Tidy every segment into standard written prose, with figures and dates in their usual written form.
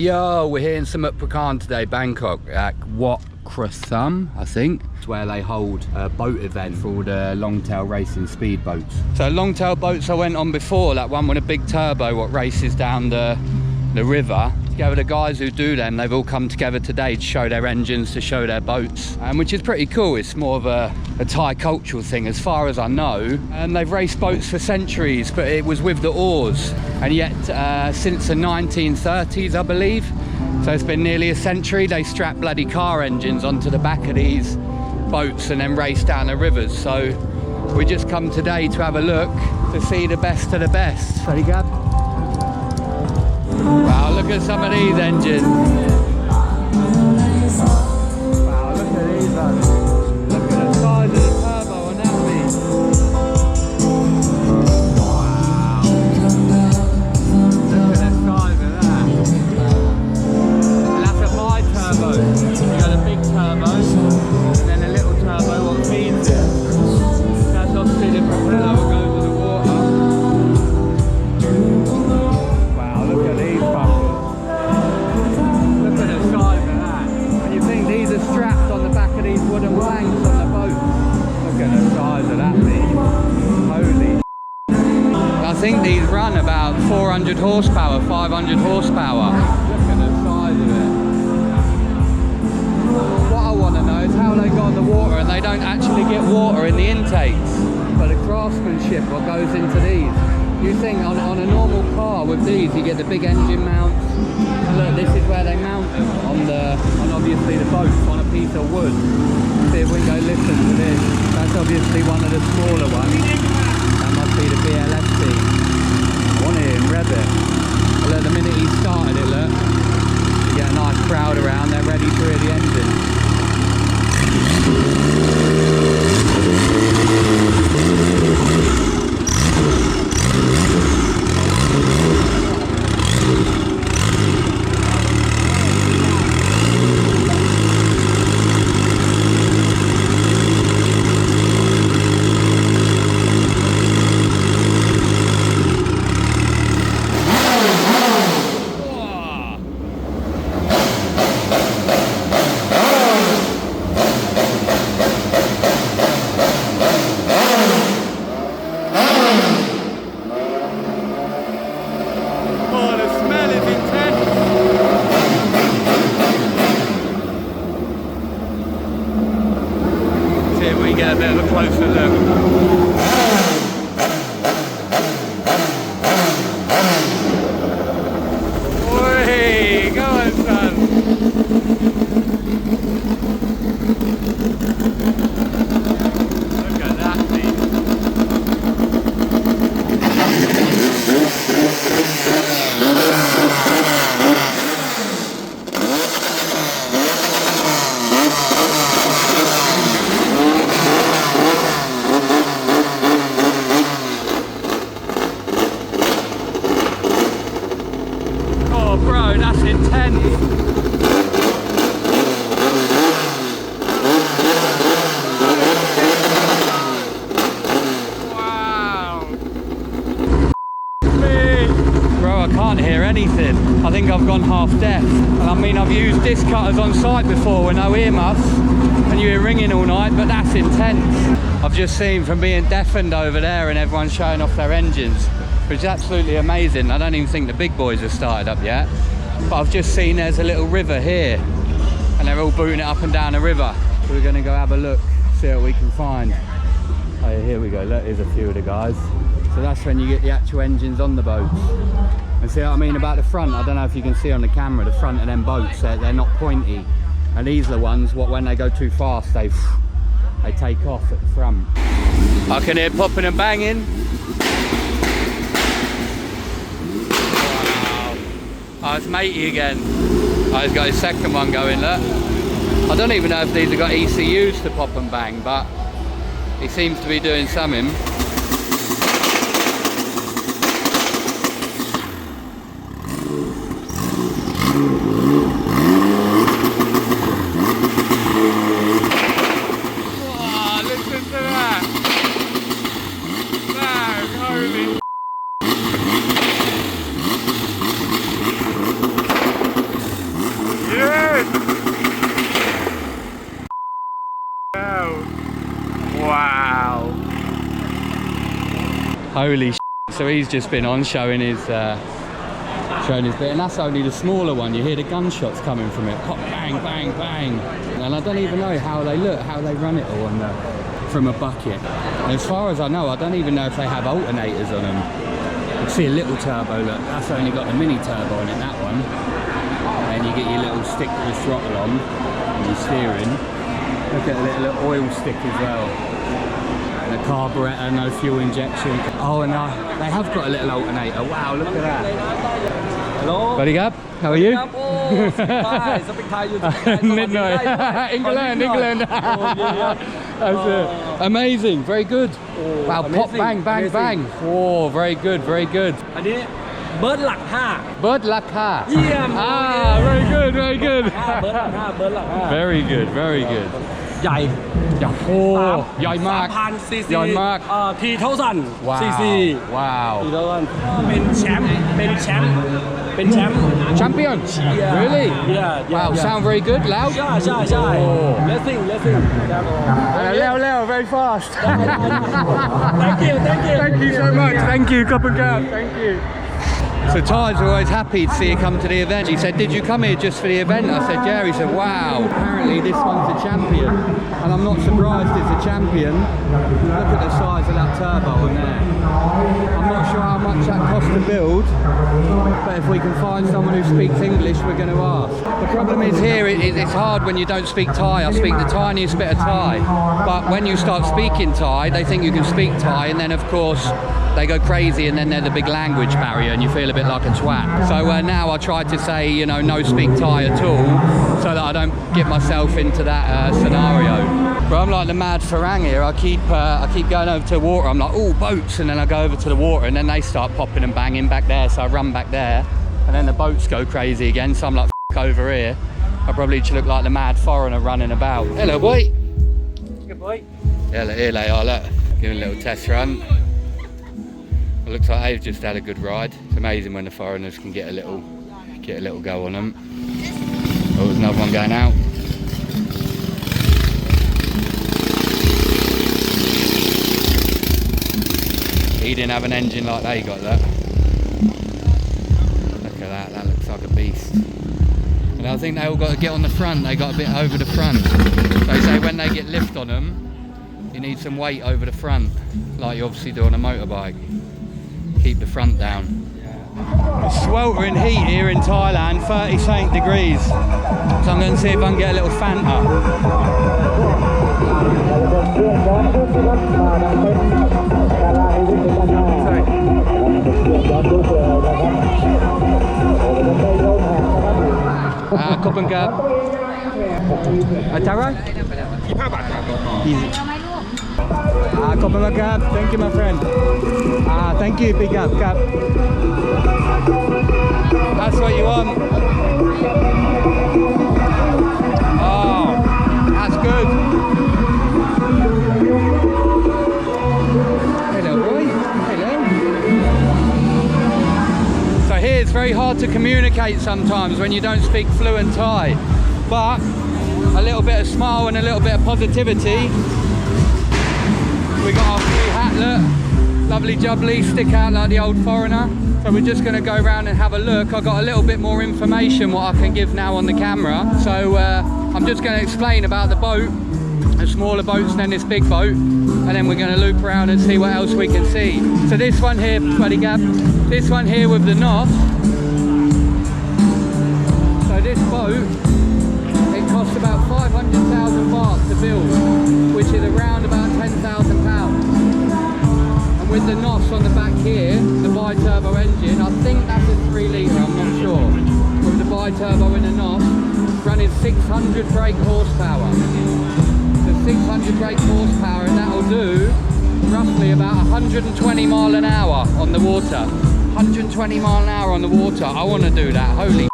Yo, we're here in Samut Prakan today, Bangkok, at Wat Krathom, I think. It's where they hold a boat event for all the Longtail racing speedboats. So Longtail boats I went on before, that one with a big turbo what races down the river. Together the guys who do them, they've all come together today to show their engines, to show their boats, which is pretty cool. It's more of a Thai cultural thing as far as I know. And they've raced boats for centuries, but it was with the oars. And yet since the 1930s, I believe, so it's been nearly a century, they strap bloody car engines onto the back of these boats and then race down the rivers. So we just come today to have a look to see the best of the best. Ready, Gab? Wow, look at some of these engines. Wow, look at these ones. Look at the size of the turbo on that thing. Wow. Look at the size of that. And that's a bi-turbo. You got a big turbo, and then a little turbo what feeds it. That's obviously the propeller that goes to the water. Strapped on the back of these wooden planks on the boat. Look at the size of that thing. Holy. I think these run about 400 horsepower, 500 horsepower. Look at the size of it. What I want to know is how they got the water, and they don't actually get water in the intakes. But the craftsmanship what goes into these. You think on a normal car with these you get the big engine mounts, and look, this is where they mount them on obviously the boats on a piece of wood. See if we can go listen to this. That's obviously one of the smaller ones. That must be the BLST. I want to hear him rev it. Well, look, the minute he started it, look, you get a nice crowd around, they're ready to hear the engine. Get a bit of a closer look. Oi, go on, son. Look at that thing. That's intense. Wow. Bro, I can't hear anything. I think I've gone half deaf. And I mean, I've used disc cutters on site before with no earmuffs, and you hear ringing all night, but that's intense. I've just seen from being deafened over there and everyone showing off their engines, which is absolutely amazing. I don't even think the big boys have started up yet. But I've just seen there's a little river here, and they're all booting it up and down the river. So we're going to go have a look, see what we can find. Oh, here we go. Look, here's a few of the guys. So that's when you get the actual engines on the boats. And see what I mean about the front? I don't know if you can see on the camera, the front of them boats, they're not pointy. And these are the ones, what when they go too fast, they take off at the front. I can hear popping and banging. Oh, it's matey again. Oh, he's got his second one going, look. I don't even know if these have got ECUs to pop and bang, but he seems to be doing something. Holy shit. So he's just been on showing his bit, and that's only the smaller one. You hear the gunshots coming from it. Pop, bang, bang, bang. And I don't even know how they look, how they run it all on from a bucket. And as far as I know, I don't even know if they have alternators on them. You can see a little turbo, look, that's only got the mini turbo on it, that one. And you get your little stick with the throttle on, and your steering. Look at the little oil stick as well. And a carburetor, no fuel injection. Oh, and they have got a little alternator. Wow, look at that. Hello. Buddy Gab, how are you? England. That's it. Amazing, very good. Wow, amazing. Pop, bang, bang, amazing. Bang. Oh, very good, very good. Bird luck 5. Bird luck 5. Yeah. Very good, very good. Bird luck 5. Very good, very good. ใหญ่ โอ้ใหญ่มาก 3,000 ซีซี ใหญ่มาก 3,000 ซีซี ว้าว เป็นแชมป์ Champion? Really? Yeah. Wow, sound very good, loud? ใช่ Racing very fast. Thank you Thank you so much. Thank you, Cup and Gab. Thank you. So Ty's always happy to see you come to the event. He said, did you come here just for the event? I said, yeah. He said, wow, apparently this one's a champion. And I'm not surprised it's a champion. Look at the size of that turbo on there. I'm not sure how much that costs to build, but if we can find someone who speaks English, we're going to ask. The problem is here, it's hard when you don't speak Thai. I speak the tiniest bit of Thai. But when you start speaking Thai, they think you can speak Thai, and then of course, they go crazy, and then they're the big language barrier and you feel a bit like a twat. So now I try to say, you know, no speak Thai at all, so that I don't get myself into that scenario. But I'm like the mad Farang here. I keep going over to the water. I'm like, oh, boats, and then I go over to the water, and then they start popping and banging back there. So I run back there, and then the boats go crazy again. So I'm like, over here. I probably should look like the mad foreigner running about. Hello, boy. Good boy. Here they are. Look, giving a little test run. It looks like they've just had a good ride. It's amazing when the foreigners can get a little go on them. Oh, there's another one going out. He didn't have an engine like they got that. Look at that, that looks like a beast. And I think they all got to get on the front, they got a bit over the front. They say when they get lift on them, you need some weight over the front, like you obviously do on a motorbike. Keep the front down. It's sweltering heat here in Thailand, 30 degrees. So I'm going to see if I can get a little Fanta. Cup and Gab. Tara? 25 บาทครับ Cup and Gab. Thank you, my friend. Thank you, big Gab. That's what you want. Oh, that's good. Hello, boy. Hello. So here it's very hard to communicate sometimes when you don't speak fluent Thai, but a little bit of smile and a little bit of positivity. We got our free hat, look, lovely jubbly, stick out like the old foreigner. So we're just going to go around and have a look. I've got a little bit more information what I can give now on the camera. So I'm just going to explain about the boat, the smaller boats than this big boat, and then we're going to loop around and see what else we can see. So this one here, Buddy Gab, this one here with the NOS. So this boat, it costs about 500,000 baht to build, which is around about £10,000. And with the NOS on the back here, the bi-turbo engine, I think that's a 3 litre, I'm not sure. With the bi-turbo and the NOS, running 600 brake horsepower. So 600 brake horsepower, and that'll do roughly about 120 mile an hour on the water. 120 mile an hour on the water. I want to do that, holy.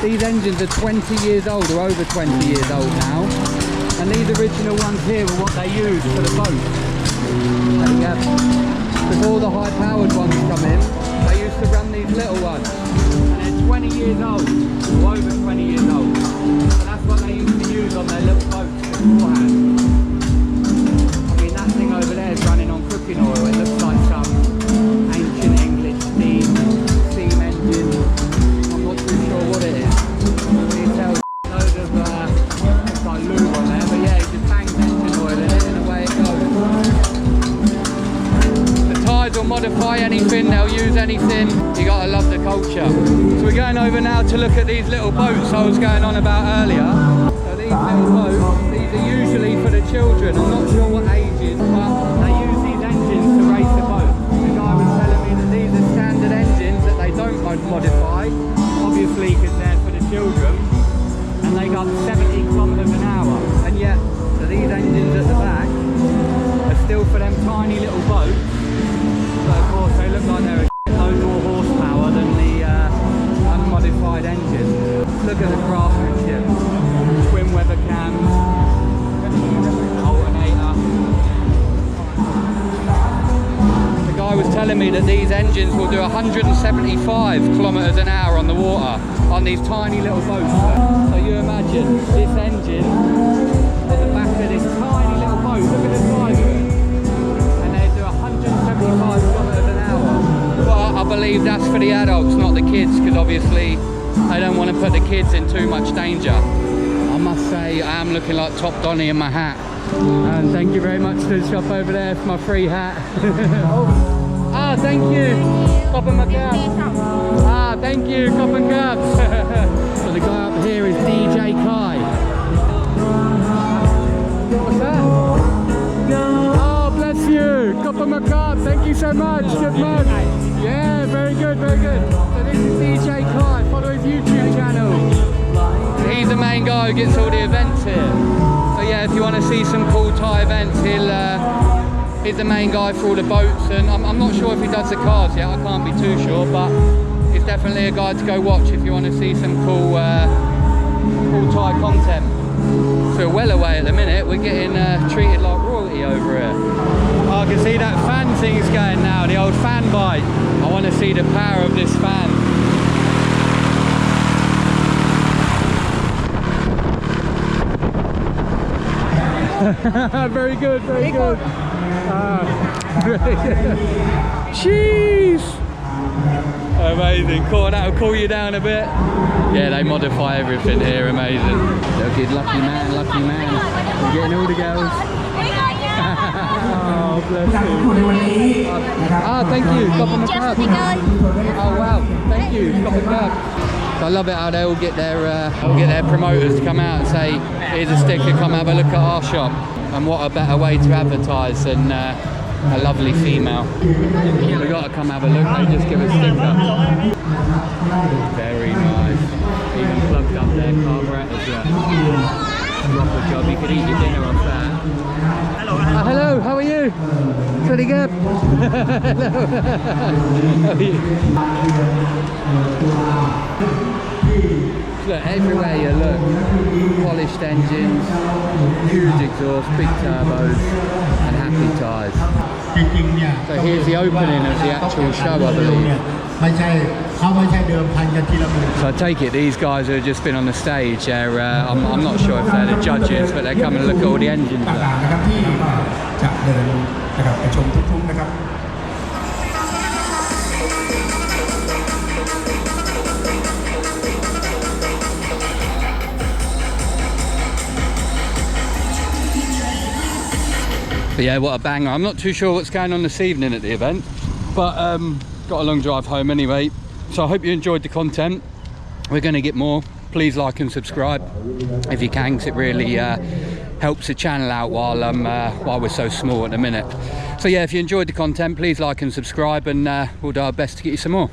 These engines are 20 years old, or over 20 years old now. And these original ones here were what they used for the boat. Before the high-powered ones come in, they used to run these little ones. And they're 20 years old, or over 20 years old. So that's what they used to use on their little boats beforehand. I mean, that thing over there is running on cooking oil. It looks like some anything, you gotta love the culture. So we're going over now to look at these little boats I was going on about earlier. So these little boats, these are usually for the children. I'm not sure what ages, but they use these engines to race the boat. The guy was telling me that these are standard engines that they don't modify, obviously because they're for the children, and they got 70 kilometers an hour. And yet, so these engines at the back are still for them tiny little boats. But of course, they look like they're a load more horsepower than the unmodified engine. Look at the craftsmanship. Twin weather cams, alternator. The guy was telling me that these engines will do 175 kilometers an hour on the water on these tiny little boats. So you imagine this engine at the back of this tiny little boat. Look at the size of it. And they do 175 kilometers an hour. But I believe that's for the adults, not the kids, because obviously they don't want to put the kids in too much danger. I must say I am looking like Top Donny in my hat. And thank you very much to the shop over there for my free hat. Ah, thank you. Cop and cab. Ah, thank you. Cop and cab. So the guy up here is DJ Kai. What's that? Oh, bless you. Cop and cab. Thank you so much. Good man. Yeah, very good, very good. So this is DJ Kai. Follow his YouTube channel. He's the main guy who gets all the events here. So yeah, if you want to see some cool Thai events, he's the main guy for all the boats, and I'm not sure if he does the cars yet, I can't be too sure, but he's definitely a guy to go watch if you want to see some cool Thai content. So we're well away at the minute, we're getting treated like royalty over here. Oh, I can see that fan thing's going now, the old fan bike. I want to see the power of this fan. Very good, very good. Jeez! Amazing. Cool, that'll cool you down a bit. Yeah, they modify everything here, amazing. Look at lucky man, lucky man. We're getting all the girls. Oh, bless you. Ah, thank you. Cop on the cab. Oh, wow. Thank you. Cop on the cab. So I love it how they all get their promoters to come out and say, here's a sticker, come have a look at our shop. And what a better way to advertise than a lovely female. We've got to come have a look, they just give a sticker. Very nice. Even plugged up their carburetors yet. Proper job, you could eat your dinner off that. Hello, how are you? Pretty good. Hello. How are you? Look, everywhere you look, polished engines, huge exhaust, big turbos, and happy tyres. So here's the opening of the actual show, I believe. So I take it these guys who have just been on the stage, I'm not sure if they're the judges, but they're coming to look at all the engines there. But yeah, what a banger. I'm not too sure what's going on this evening at the event, but got a long drive home anyway. So I hope you enjoyed the content. We're going to get more. Please like and subscribe if you can, because it really helps the channel out while we're so small at the minute. So yeah, if you enjoyed the content, please like and subscribe, and we'll do our best to get you some more.